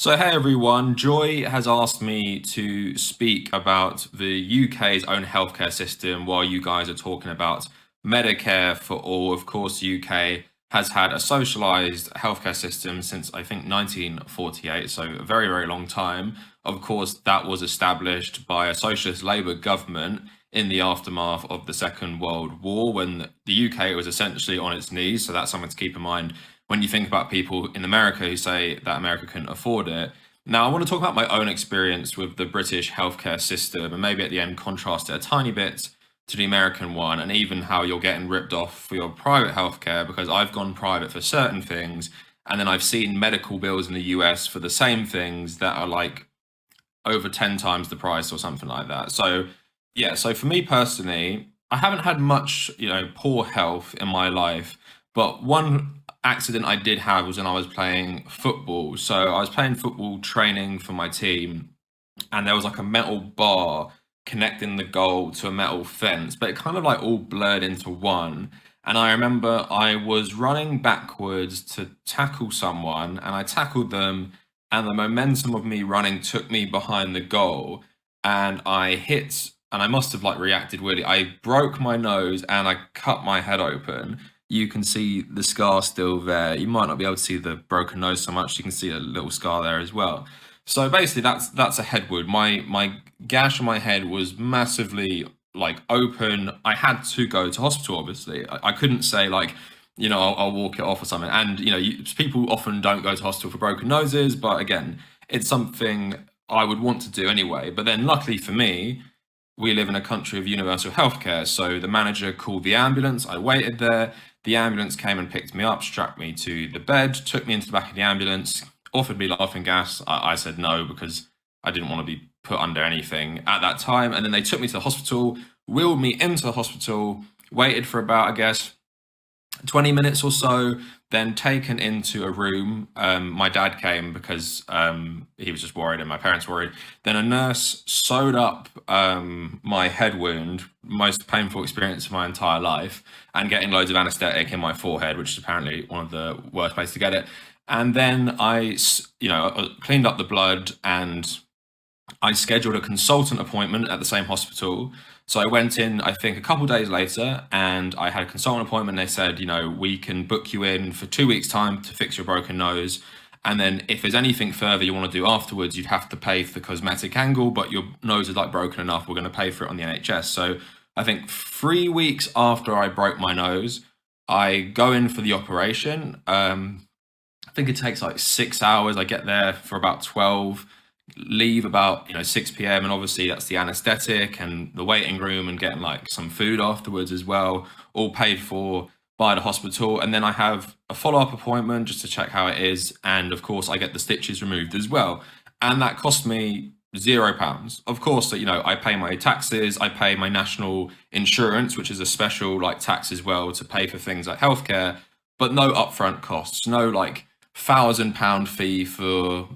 So, hey everyone, Joy has asked me to speak about the UK's own healthcare system while you guys are talking about Medicare for all. Of course, the UK has had a socialised healthcare system since I think 1948, so a very, very long time. Of course, that was established by a socialist Labour government in the aftermath of the Second World War when the UK was essentially on its knees. So, that's something to keep in mind when you think about people in America who say that America couldn't afford it. Now, I want to talk about my own experience with the British healthcare system and maybe at the end contrast it a tiny bit to the American one and even how you're getting ripped off for your private healthcare because I've gone private for certain things and then I've seen medical bills in the US for the same things that are like over 10 times the price or something like that. So, yeah, so for me personally, I haven't had much, poor health in my life, but one accident I did have was when I was playing football. So I was playing football training for my team, and there was like a metal bar connecting the goal to a metal fence, but it kind of like all blurred into one. And I remember I was running backwards to tackle someone, and I tackled them, and the momentum of me running took me behind the goal, and I hit, and I must have like reacted weirdly. I broke my nose and I cut my head open. You can see the scar still there. You might not be able to see the broken nose so much. You can see a little scar there as well. So basically, that's a head wound. My gash on my head was massively like open. I had to go to hospital. Obviously, I couldn't say like, I'll walk it off or something. And people often don't go to hospital for broken noses, but again, it's something I would want to do anyway. But then, luckily for me, we live in a country of universal healthcare. So the manager called the ambulance. I waited there. The ambulance came and picked me up, strapped me to the bed, took me into the back of the ambulance, offered me laughing gas. I said no because I didn't want to be put under anything at that time. And then they took me to the hospital, wheeled me into the hospital, waited for about, I guess, 20 minutes or so, then taken into a room. My dad came because he was just worried and my parents worried. Then a nurse sewed up my head wound, most painful experience of my entire life, and getting loads of anesthetic in my forehead, which is apparently one of the worst places to get it. And then I cleaned up the blood and I scheduled a consultant appointment at the same hospital. So I went in, I think, a couple of days later, and I had a consultant appointment. They said, we can book you in for 2 weeks' time to fix your broken nose. And then if there's anything further you want to do afterwards, you'd have to pay for the cosmetic angle, but your nose is like broken enough, we're going to pay for it on the NHS. So I think 3 weeks after I broke my nose, I go in for the operation. I think it takes like 6 hours. I get there for about 12, leave about 6 p.m. and obviously that's the anesthetic and the waiting room and getting like some food afterwards as well, all paid for by the hospital. And then I have a follow-up appointment just to check how it is, and of course I get the stitches removed as well, and that cost me £0. Of course, that I pay my taxes, I pay my national insurance, which is a special like tax as well to pay for things like healthcare, but no upfront costs, no like £1,000 fee for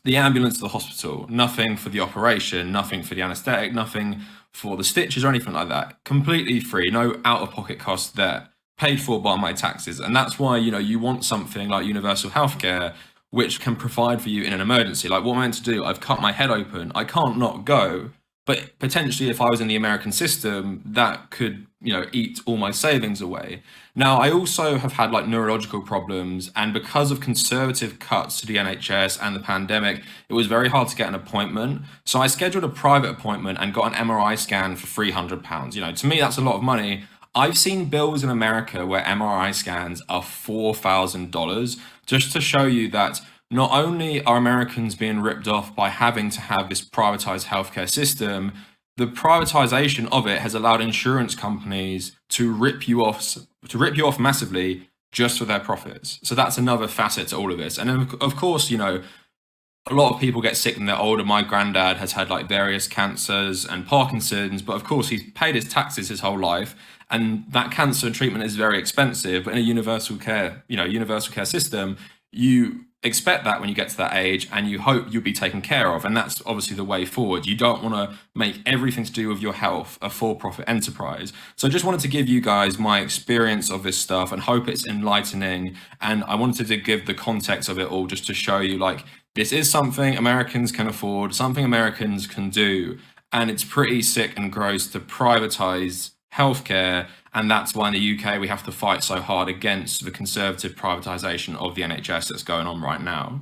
the ambulance to the hospital, nothing for the operation, nothing for the anesthetic, nothing for the stitches or anything like that. Completely free, no out-of-pocket costs there, paid for by my taxes. And that's why, you want something like universal healthcare, which can provide for you in an emergency. Like what I'm meant to do, I've cut my head open, I can't not go. But potentially, if I was in the American system, that could, eat all my savings away. Now, I also have had like neurological problems, and because of conservative cuts to the NHS and the pandemic, it was very hard to get an appointment. So I scheduled a private appointment and got an MRI scan for £300. To me, that's a lot of money. I've seen bills in America where MRI scans are $4,000, just to show you that not only are Americans being ripped off by having to have this privatized healthcare system, the privatization of it has allowed insurance companies to rip you off massively just for their profits. So that's another facet to all of this. And then, of course, a lot of people get sick when they're older. My granddad has had like various cancers and Parkinson's, but of course he's paid his taxes his whole life, and that cancer treatment is very expensive. But in a universal care system, expect that when you get to that age, and you hope you'll be taken care of. And that's obviously the way forward. You don't want to make everything to do with your health a for-profit enterprise. So I just wanted to give you guys my experience of this stuff and hope it's enlightening. And I wanted to give the context of it all just to show you, like, this is something Americans can afford, something Americans can do. And it's pretty sick and gross to privatize healthcare, and that's why in the UK we have to fight so hard against the conservative privatisation of the NHS that's going on right now.